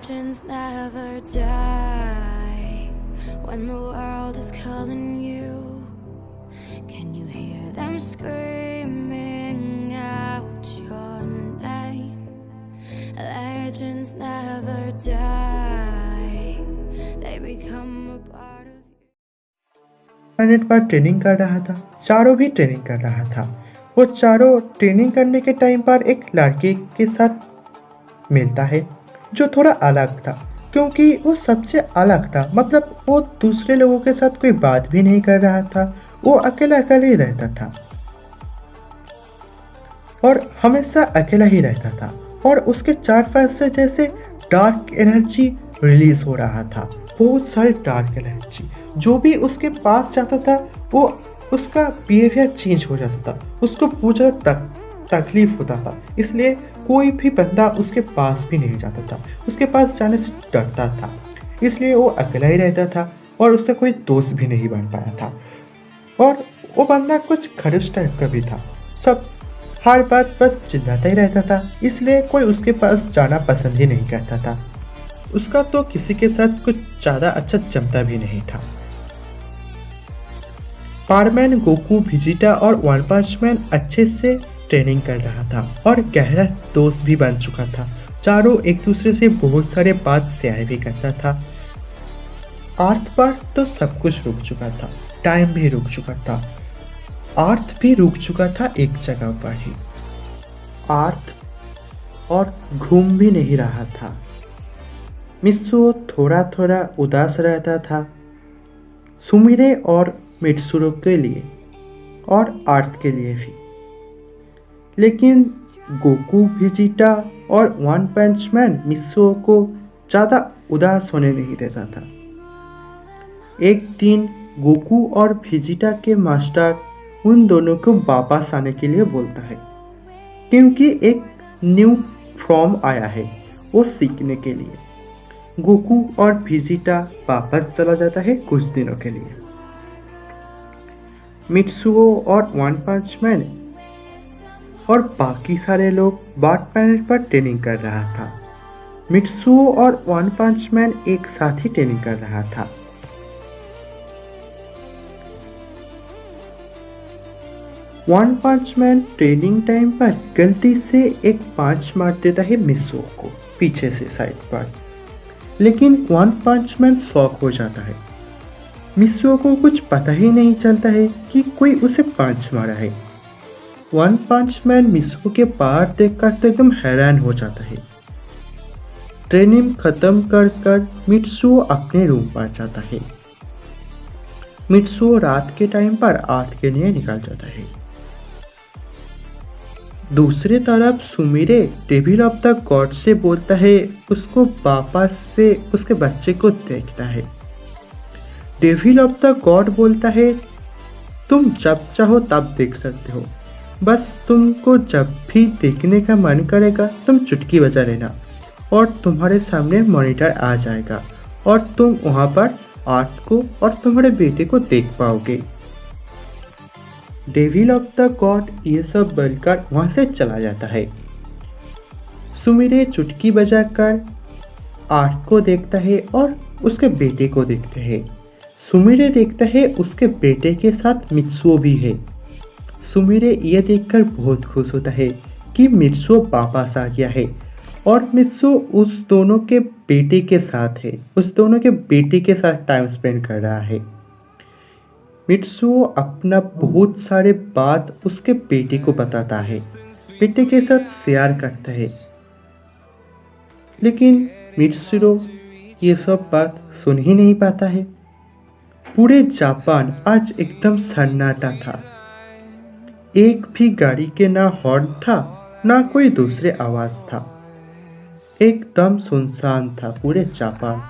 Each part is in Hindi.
Legends never die when the world is calling you. Can you hear them screaming out your name? Legends never die, they become a part of you. Minute पर ट्रेनिंग कर रहा था। चारों भी ट्रेनिंग कर रहा था। वो चारों ट्रेनिंग करने के टाइम पर एक लड़की के साथ मिलता है जो थोड़ा अलग था, क्योंकि वो सबसे अलग था। मतलब वो दूसरे लोगों के साथ कोई बात भी नहीं कर रहा था, वो अकेला अकेला ही रहता था और हमेशा अकेला ही रहता था। और उसके चार पास से जैसे डार्क एनर्जी रिलीज हो रहा था, बहुत सारे डार्क एनर्जी। जो भी उसके पास जाता था वो उसका बिहेवियर चेंज हो जाता था, उसको बहुत ज़्यादा तकलीफ होता था। इसलिए कोई भी बंदा उसके पास भी नहीं जाता था, उसके पास जाने से डरता था। इसलिए वो अकेला ही रहता था और उसका कोई दोस्त भी नहीं बन पाया था। और वो बंदा कुछ खड़ूस टाइप का भी था, सब हर बात बस चिल्लाता ही रहता था। इसलिए कोई उसके पास जाना पसंद ही नहीं करता था। उसका तो किसी के साथ कुछ ज़्यादा अच्छा जमता भी नहीं था। पावरमैन, गोकू, वेजिटा और वन पंच मैन अच्छे से ट्रेनिंग कर रहा था और गहरा दोस्त भी बन चुका था। चारों एक दूसरे से बहुत सारे बात शेयर भी करता था। अर्थ पर तो सब कुछ रुक चुका था, टाइम भी रुक चुका था, अर्थ भी रुक चुका था एक जगह पर ही। अर्थ और घूम भी नहीं रहा था। मित्सुओ थोड़ा थोड़ा उदास रहता था, सुमिरे और मित्सुरो के लिए और अर्थ के लिए भी। लेकिन गोकू, वेजिटा और वन पंच मैन मित्सुओ को ज़्यादा उदास होने नहीं देता था। एक दिन गोकू और वेजिटा के मास्टर उन दोनों को वापस आने के लिए बोलता है, क्योंकि एक न्यू फॉर्म आया है वो सीखने के लिए। गोकू और वेजिटा वापस चला जाता है कुछ दिनों के लिए। मित्सुओ और वन पंच मैन और बाकी सारे लोग बार्ड प्लैनेट पर ट्रेनिंग कर रहा था। मित्सुओ और वन पंच मैन एक साथ ही ट्रेनिंग कर रहा था। वन पंच मैन ट्रेनिंग टाइम पर गलती से एक पंच मार देता है मित्सुओ को पीछे से साइड पर। लेकिन वन पंच मैन शॉक हो जाता है। मित्सुओ को कुछ पता ही नहीं चलता है कि कोई उसे पंच मारा है। वन पंच मैन मित्सुओ के पार देखकर तो एकदम हैरान हो जाता है। ट्रेनिंग खत्म कर कर मित्सुओ अपने रूम पर जाता है। मित्सुओ रात के टाइम पर आर्ट के लिए निकल जाता है। दूसरी तरफ Sumire devil of the God से बोलता है उसको वापस से उसके बच्चे को देखता है। डेविल ऑफ द गॉड बोलता है तुम जब चाहो तब देख सकते हो, बस तुमको जब भी देखने का मन करेगा तुम चुटकी बजा लेना और तुम्हारे सामने मॉनिटर आ जाएगा और तुम वहाँ पर आर्ट को और तुम्हारे बेटे को देख पाओगे। डेविल ऑफ द गॉड ये सब बोलकर वहाँ से चला जाता है। सुमिरे चुटकी बजाकर आर्ट को देखता है और उसके बेटे को देखते हैं। सुमिरे देखता है उसके बेटे के साथ मित्सुओ भी है। सुमिरे ये देखकर बहुत खुश होता है कि मित्सुओ वापस आ गया है और मित्सुओ उस दोनों के बेटे के साथ है, उस दोनों के बेटे के साथ टाइम स्पेंड कर रहा है। मित्सुओ अपना बहुत सारे बात उसके बेटे को बताता है, बेटे के साथ शेयर करता है। लेकिन मित्सुओ ये सब बात सुन ही नहीं पाता है। पूरे जापान आज एकदम सन्नाटा था। एक भी गाड़ी के ना हॉर्न था ना कोई दूसरे आवाज था। एकदम सुनसान था पूरे जापान,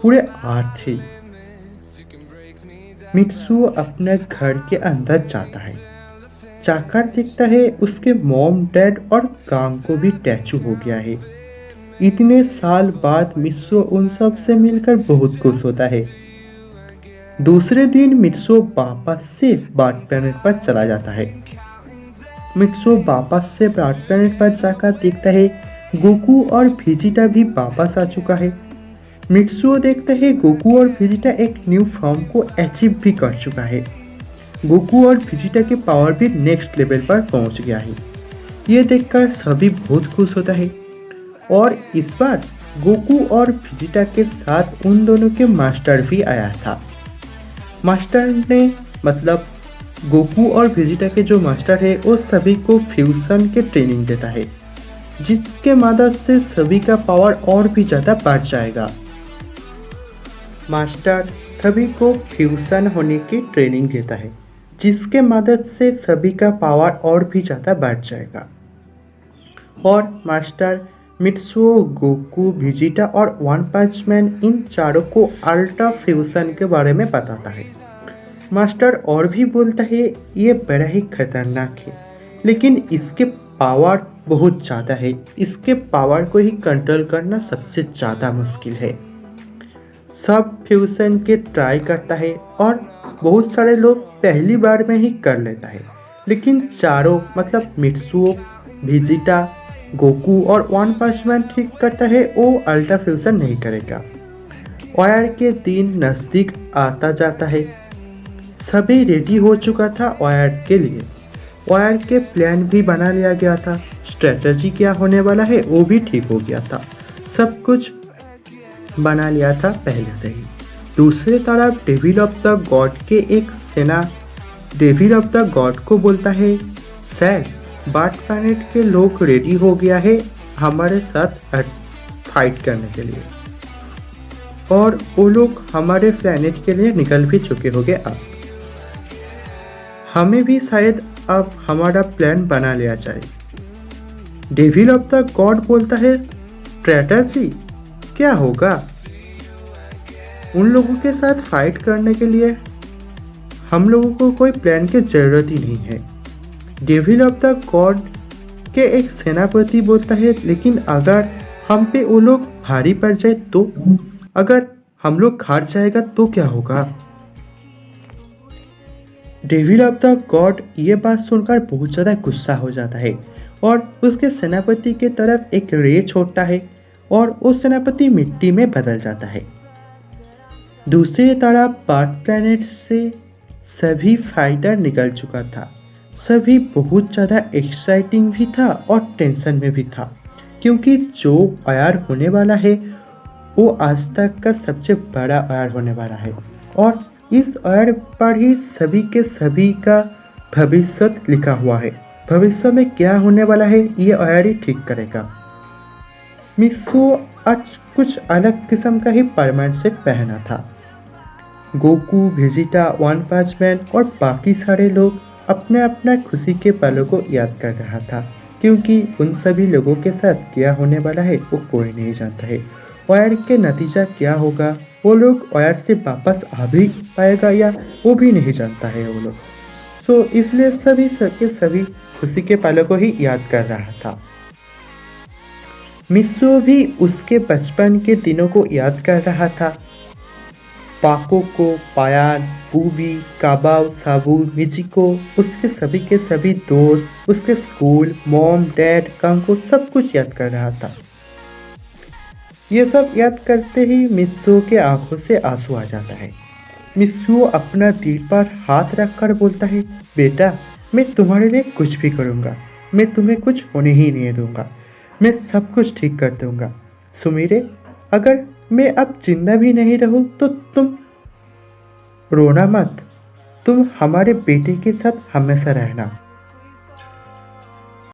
पूरे अर्थ ही। मित्सुओ अपने घर के अंदर जाता है। जाकर देखता है उसके मॉम, डैड और गांग को भी टैचू हो गया है। इतने साल बाद मित्सुओ उन सब से मिलकर बहुत खुश होता है। दूसरे दिन मित्सुओ वापस से बार्ड प्लैनेट पर चला जाता है। मित्सुओ वापस से बार्ड प्लैनेट पर जाकर देखता है गोकू और वेजिटा भी वापस आ चुका है। मित्सुओ देखते हैं गोकू और वेजिटा एक न्यू फॉर्म को अचीव भी कर चुका है। गोकू और वेजिटा के पावर भी नेक्स्ट लेवल पर पहुंच गया है। ये देखकर सभी बहुत खुश होता है और इस बार गोकू और वेजिटा के साथ उन दोनों के मास्टर भी आया था। मास्टर ने मतलब गोकू और वेजिटा के जो मास्टर है वो सभी को फ्यूजन के ट्रेनिंग देता है, जिसके मदद से सभी का पावर और भी ज़्यादा बढ़ जाएगा। मास्टर सभी को फ्यूजन होने की ट्रेनिंग देता है, जिसके मदद से सभी का पावर और भी ज़्यादा बढ़ जाएगा। और मास्टर मित्सुओ, गोकू, वेजिटा और वन पंच मैन इन चारों को अल्ट्रा फ्यूजन के बारे में बताता है। मास्टर और भी बोलता है ये बड़ा ही खतरनाक है, लेकिन इसके पावर बहुत ज़्यादा है, इसके पावर को ही कंट्रोल करना सबसे ज़्यादा मुश्किल है। सब फ्यूजन के ट्राई करता है और बहुत सारे लोग पहली बार में ही कर लेता है, लेकिन चारों मतलब मित्सुओ, वेजिटा, गोकू और वन पंच मैन ठीक करता है वो अल्ट्रा फ्यूजन नहीं करेगा। वायर के दिन नज़दीक आता जाता है। सभी रेडी हो चुका था वायर के लिए। वायर के प्लान भी बना लिया गया था, स्ट्रेटजी क्या होने वाला है वो भी ठीक हो गया था, सब कुछ बना लिया था पहले से ही। दूसरी तरफ डेविल ऑफ द गॉड के एक सेना डेविल ऑफ द गॉड को बोलता है, सर बार्ट प्लैनेट के लोग रेडी हो गया है हमारे साथ फाइट करने के लिए, और वो लोग हमारे प्लैनेट के लिए निकल भी चुके होंगे। अब हमें भी शायद अब हमारा प्लान बना लिया जाए। डेविल ऑफ द गॉड बोलता है, स्ट्रैटेजी क्या होगा? उन लोगों के साथ फाइट करने के लिए हम लोगों को कोई प्लान की ज़रूरत ही नहीं है। डेविल ऑफ द गॉड के एक सेनापति बोलता है, लेकिन अगर हम पे वो लोग भारी पड़ जाए तो, अगर हम लोग हार जाएगा तो क्या होगा? डेविल ऑफ द गॉड ये बात सुनकर बहुत ज़्यादा गुस्सा हो जाता है और उसके सेनापति के तरफ एक रे छोड़ता है और वो सेनापति मिट्टी में बदल जाता है। दूसरी तरफ बार्ट प्लैनेट से सभी फाइटर निकल चुका था। सभी बहुत ज़्यादा एक्साइटिंग भी था और टेंशन में भी था, क्योंकि जो वायर होने वाला है वो आज तक का सबसे बड़ा वायर होने वाला है और इस वायर पर ही सभी के सभी का भविष्य लिखा हुआ है। भविष्य में क्या होने वाला है ये वायर ही ठीक करेगा। मित्सुओ आज कुछ अलग किस्म का ही परमानेंट सेट पहना था। गोकू, वेजिटा, वन पंच मैन और बाकी सारे लोग अपने अपना खुशी के पलों को याद कर रहा था, क्योंकि उन सभी लोगों के साथ क्या होने वाला है वो कोई नहीं जानता है। वायर के नतीजा क्या होगा, वो लोग वायर से वापस आ भी पाएगा या वो भी नहीं जानता है वो लोग। सो इसलिए सभी के सभी खुशी के पलों को ही याद कर रहा था। मित्सुओ भी उसके बचपन के दिनों को याद कर रहा था। पाको को, पायान, बूबी, काबाओ, साबू, मिचिको, उसके सभी के सभी दोस्त, उसके स्कूल, मॉम, डैड, कांको सब कुछ याद कर रहा था। ये सब याद करते ही मित्सुओ के आंखों से आंसू आ जाता है। मित्सुओ अपना दिल पर हाथ रखकर बोलता है, बेटा मैं तुम्हारे लिए कुछ भी करूँगा, मैं तुम्हें कुछ होने ही नहीं दूंगा, मैं सब कुछ ठीक कर दूंगा। सुमीरे, अगर मैं अब जिंदा भी नहीं रहूं तो तुम रोना मत, तुम हमारे बेटे के साथ हमेशा रहना।